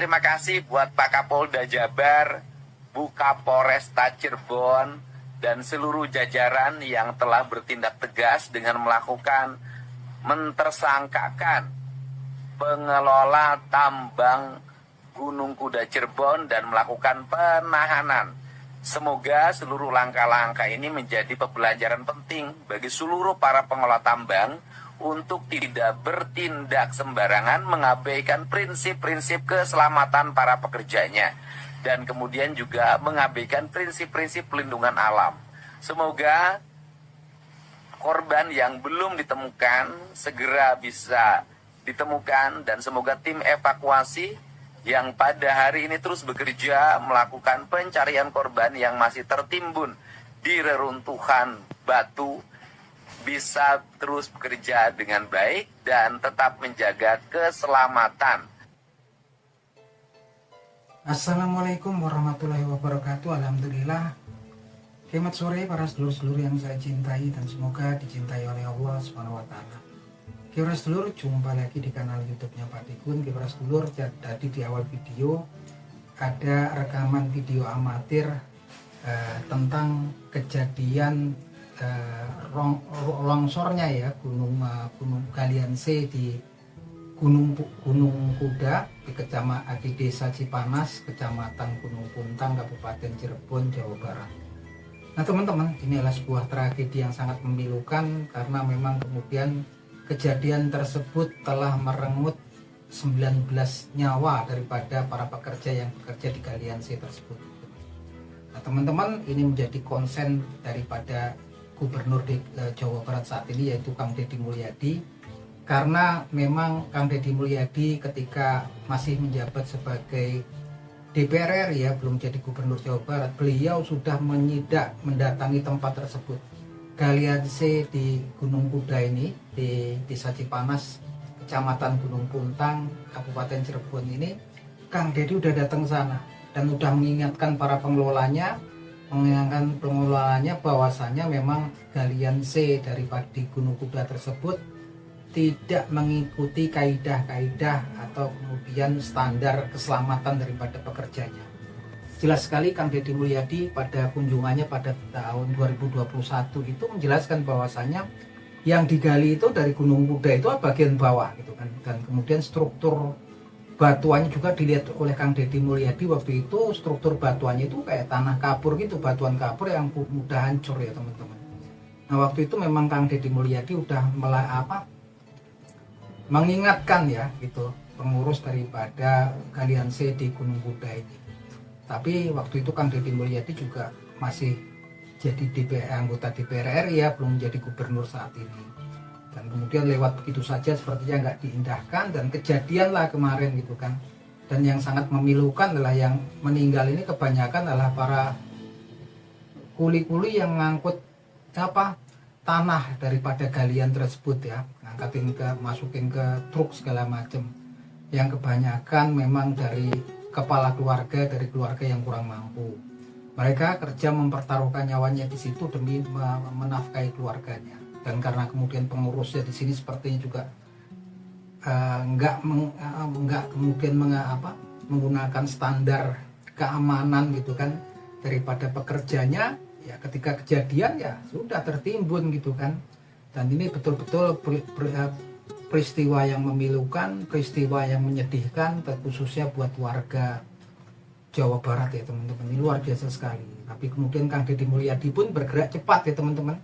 terima kasih buat Pak Kapolda Jabar, Bu Kapolresta Cirebon, dan seluruh jajaran yang telah bertindak tegas dengan melakukan mentersangkakan pengelola tambang Gunung Kuda Cirebon dan melakukan penahanan. Semoga seluruh langkah-langkah ini menjadi pembelajaran penting bagi seluruh para pengelola tambang untuk tidak bertindak sembarangan, mengabaikan prinsip-prinsip keselamatan para pekerjanya, dan kemudian juga mengabaikan prinsip-prinsip pelindungan alam. Semoga korban yang belum ditemukan segera bisa ditemukan, dan semoga tim evakuasi yang pada hari ini terus bekerja melakukan pencarian korban yang masih tertimbun di reruntuhan batu bisa terus bekerja dengan baik dan tetap menjaga keselamatan. Assalamualaikum warahmatullahi wabarakatuh. Alhamdulillah. Selamat sore para sedulur-sedulur yang saya cintai dan semoga dicintai oleh Allah Subhanahu wa taala. Para sedulur, jumpa lagi di kanal YouTube-nya Pak Tikun. Para sedulur, tadi di awal video ada rekaman video amatir tentang kejadian longsornya ya gunung Galian C di Gunung Kuda di Desa Cipanas, Kecamatan Gunung Puntang, Kabupaten Cirebon, Jawa Barat. Nah teman-teman, ini adalah sebuah tragedi yang sangat memilukan karena memang kemudian kejadian tersebut telah merenggut 19 nyawa daripada para pekerja yang bekerja di Galian C tersebut. Nah teman-teman, ini menjadi konsen daripada Gubernur Jawa Barat saat ini, yaitu Kang Deddy Mulyadi, karena memang Kang Deddy Mulyadi ketika masih menjabat sebagai DPR RI ya, belum jadi Gubernur Jawa Barat, beliau sudah mendatangi tempat tersebut, Galian C di Gunung Kuda ini, di Desa Cipanas, Kecamatan Gunung Puntang, Kabupaten Cirebon ini. Kang Deddy udah datang ke sana dan udah mengingatkan para pengelolanya bahwasanya memang Galian C daripada di Gunung Kuda tersebut tidak mengikuti kaidah-kaidah atau kemudian standar keselamatan daripada pekerjanya. Jelas sekali Kang Deddy Mulyadi pada kunjungannya pada tahun 2021 itu menjelaskan bahwasanya yang digali itu dari Gunung Kuda itu bagian bawah gitu kan, dan kemudian struktur batuannya juga dilihat oleh Kang Deddy Mulyadi. Waktu itu struktur batuannya itu kayak tanah kapur gitu, batuan kapur yang mudah hancur ya teman-teman. Nah waktu itu memang Kang Deddy Mulyadi udah mengingatkan ya gitu pengurus daripada Galian C di Gunung Kuda ini. Tapi waktu itu Kang Deddy Mulyadi juga masih jadi anggota DPR RI ya, belum menjadi gubernur saat ini. Dan kemudian lewat begitu saja sepertinya nggak diindahkan, dan kejadian lah kemarin gitu kan. Dan yang sangat memilukan adalah yang meninggal ini kebanyakan adalah para kuli-kuli yang ngangkut tanah daripada galian tersebut ya, masukin ke truk segala macam, yang kebanyakan memang dari kepala keluarga, dari keluarga yang kurang mampu. Mereka kerja mempertaruhkan nyawanya di situ demi menafkahi keluarganya. Dan karena kemudian pengurusnya di sini sepertinya juga nggak kemudian menggunakan standar keamanan gitu kan daripada pekerjanya, ya ketika kejadian ya sudah tertimbun gitu kan. Dan ini betul-betul peristiwa yang memilukan, peristiwa yang menyedihkan, khususnya buat warga Jawa Barat ya teman-teman. Ini luar biasa sekali. Tapi kemudian Kang Deddy Mulyadi pun bergerak cepat ya teman-teman,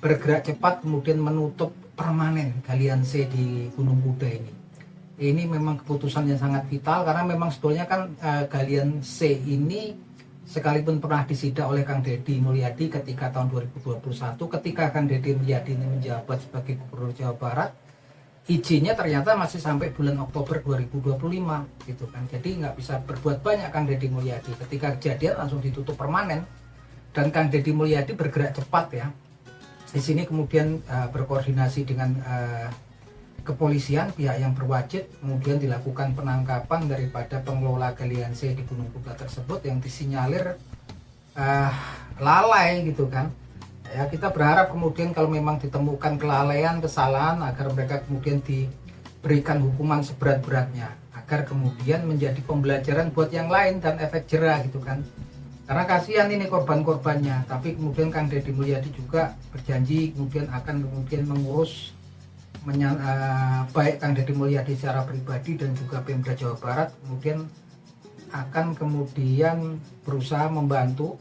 bergerak cepat kemudian menutup permanen Galian C di Gunung Kuda ini. Ini memang keputusan yang sangat vital karena memang sebetulnya kan Galian C ini sekalipun pernah disidak oleh Kang Deddy Mulyadi ketika tahun 2021, ketika Kang Deddy Mulyadi ini menjabat sebagai Gubernur Jawa Barat, izinnya ternyata masih sampai bulan Oktober 2025 gitu kan. Jadi nggak bisa berbuat banyak Kang Deddy Mulyadi. Ketika kejadian langsung ditutup permanen, dan Kang Deddy Mulyadi bergerak cepat ya. Di sini kemudian berkoordinasi dengan kepolisian, pihak yang berwajib, kemudian dilakukan penangkapan daripada pengelola Galian C di Gunung Kuda tersebut yang disinyalir lalai gitu kan. Ya, kita berharap kemudian kalau memang ditemukan kelalaian, kesalahan, agar mereka kemudian diberikan hukuman seberat-beratnya agar kemudian menjadi pembelajaran buat yang lain dan efek jerah gitu kan. Karena kasihan ini korban-korbannya, tapi kemudian Kang Deddy Mulyadi juga berjanji kemudian akan mengurus baik Kang Deddy Mulyadi secara pribadi dan juga Pemda Jawa Barat kemudian akan kemudian berusaha membantu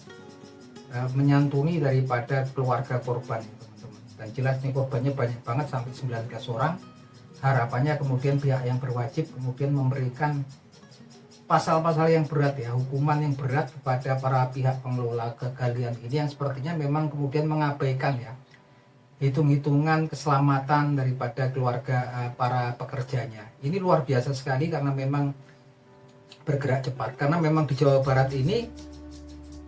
menyantuni daripada keluarga korban, teman-teman. Dan jelas nih korbannya banyak banget sampai 19 orang. Harapannya kemudian pihak yang berwajib kemudian memberikan pasal-pasal yang berat ya, hukuman yang berat kepada para pihak pengelola kegalian ini yang sepertinya memang kemudian mengabaikan ya hitung-hitungan keselamatan daripada keluarga para pekerjanya. Ini luar biasa sekali karena memang bergerak cepat, karena memang di Jawa Barat ini,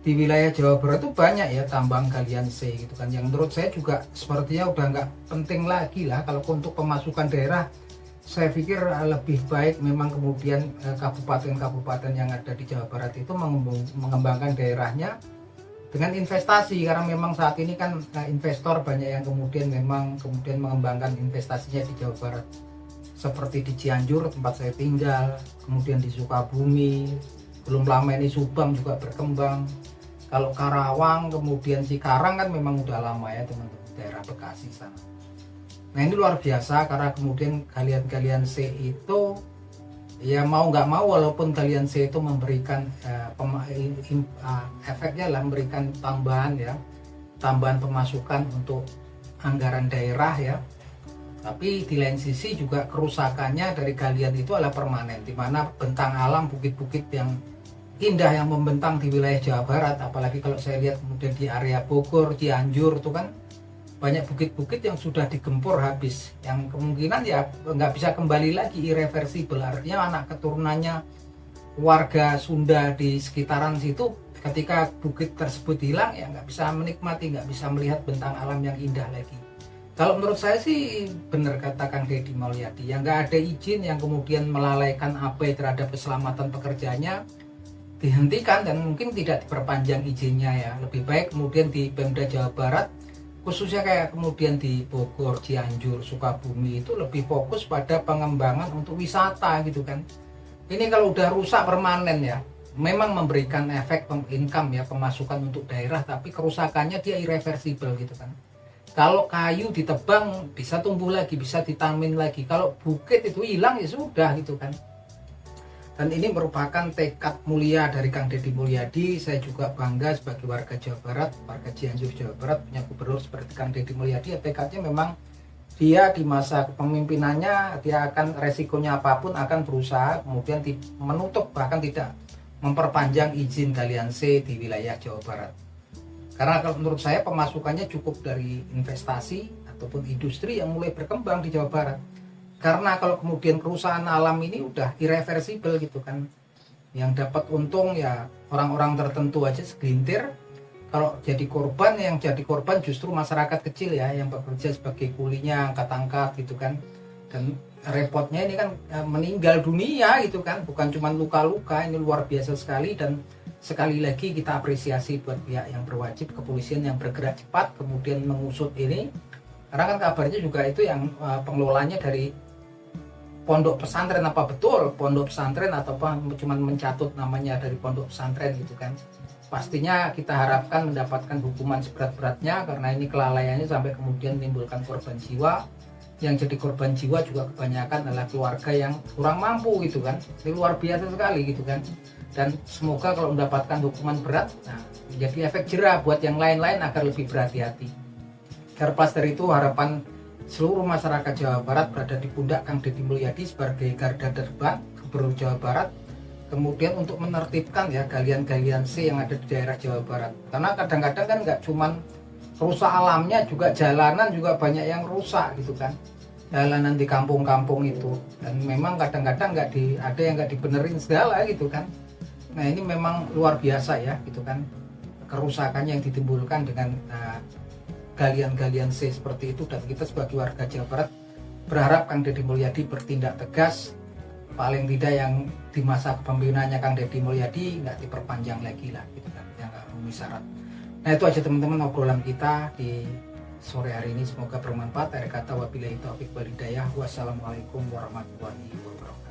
di wilayah Jawa Barat itu banyak ya tambang galian C gitu kan, yang menurut saya juga sepertinya udah nggak penting lagi lah kalau untuk pemasukan daerah. Saya pikir lebih baik memang kemudian kabupaten-kabupaten yang ada di Jawa Barat itu mengembangkan daerahnya dengan investasi, karena memang saat ini kan investor banyak yang kemudian mengembangkan investasinya di Jawa Barat, seperti di Cianjur tempat saya tinggal, kemudian di Sukabumi, belum lama ini Subang juga berkembang. Kalau Karawang kemudian Cikarang kan memang udah lama ya teman-teman, daerah Bekasi sana. Nah ini luar biasa karena kemudian galian C itu ya mau nggak mau, walaupun galian C itu memberikan efeknya lah memberikan tambahan pemasukan untuk anggaran daerah ya, tapi di lain sisi juga kerusakannya dari galian itu adalah permanen, di mana bentang alam bukit-bukit yang indah yang membentang di wilayah Jawa Barat, apalagi kalau saya lihat kemudian di area Bogor, Cianjur itu kan banyak bukit-bukit yang sudah digempur habis, yang kemungkinan ya nggak bisa kembali lagi, irreversible. Artinya anak keturunannya warga Sunda di sekitaran situ ketika bukit tersebut hilang ya nggak bisa menikmati, nggak bisa melihat bentang alam yang indah lagi. Kalau menurut saya sih benar kata Kang Deddy Mulyadi, yang nggak ada izin yang kemudian melalaikan abai terhadap keselamatan pekerjanya dihentikan dan mungkin tidak diperpanjang izinnya ya. Lebih baik kemudian di Pemda Jawa Barat, khususnya kayak kemudian di Bogor, Cianjur, Sukabumi itu lebih fokus pada pengembangan untuk wisata gitu kan. Ini kalau udah rusak permanen ya, memang memberikan efek income ya, pemasukan untuk daerah, tapi kerusakannya dia irreversible gitu kan. Kalau kayu ditebang bisa tumbuh lagi, bisa ditamin lagi. Kalau bukit itu hilang ya sudah gitu kan. Dan ini merupakan tekad mulia dari Kang Deddy Mulyadi. Saya juga bangga sebagai warga Jawa Barat, warga Cianjur Jawa Barat punya gubernur seperti Kang Deddy Mulyadi. Tekadnya memang dia di masa kepemimpinannya dia akan resikonya apapun akan berusaha kemudian menutup, bahkan tidak memperpanjang izin galian C di wilayah Jawa Barat. Karena kalau menurut saya pemasukannya cukup dari investasi ataupun industri yang mulai berkembang di Jawa Barat. Karena kalau kemudian kerusakan alam ini udah irreversible gitu kan, yang dapat untung ya orang-orang tertentu aja segelintir. Kalau jadi korban, yang jadi korban justru masyarakat kecil ya, yang bekerja sebagai kulinya angkat-angkat gitu kan. Dan repotnya ini kan meninggal dunia gitu kan, bukan cuma luka-luka. Ini luar biasa sekali. Dan sekali lagi kita apresiasi buat pihak yang berwajib, kepolisian yang bergerak cepat kemudian mengusut ini. Karena kan kabarnya juga itu yang pengelolanya dari pondok pesantren, apa betul pondok pesantren atau apa cuma mencatut namanya dari pondok pesantren gitu kan. Pastinya kita harapkan mendapatkan hukuman seberat-beratnya, karena ini kelalaiannya sampai kemudian menimbulkan korban jiwa. Yang jadi korban jiwa juga kebanyakan adalah keluarga yang kurang mampu gitu kan. Ini luar biasa sekali gitu kan. Dan semoga kalau mendapatkan hukuman berat, nah menjadi efek jerah buat yang lain-lain agar lebih berhati-hati. Terlepas dari itu, harapan seluruh masyarakat Jawa Barat berada di pundak Kang Deddy Mulyadi sebagai garda terdepan Gubernur Jawa Barat, kemudian untuk menertibkan ya galian-galian C yang ada di daerah Jawa Barat. Karena kadang-kadang kan nggak cuman rusak alamnya, juga jalanan juga banyak yang rusak gitu kan, jalanan di kampung-kampung itu. Dan memang kadang-kadang ada yang nggak dibenerin segala gitu kan. Nah ini memang luar biasa ya gitu kan, kerusakannya yang ditimbulkan dengan galian-galian C seperti itu. Dan kita sebagai warga Jawa Barat berharap Kang Deddy Mulyadi bertindak tegas, paling tidak yang di masa kepemimpinannya Kang Deddy Mulyadi nggak diperpanjang lagi lah gitu kan, yang nggak memenuhi syarat. Nah itu aja teman-teman obrolan kita di sore hari ini, semoga bermanfaat. Akhir kata wabillahi taufik wal hidayah, wassalamualaikum warahmatullahi wabarakatuh.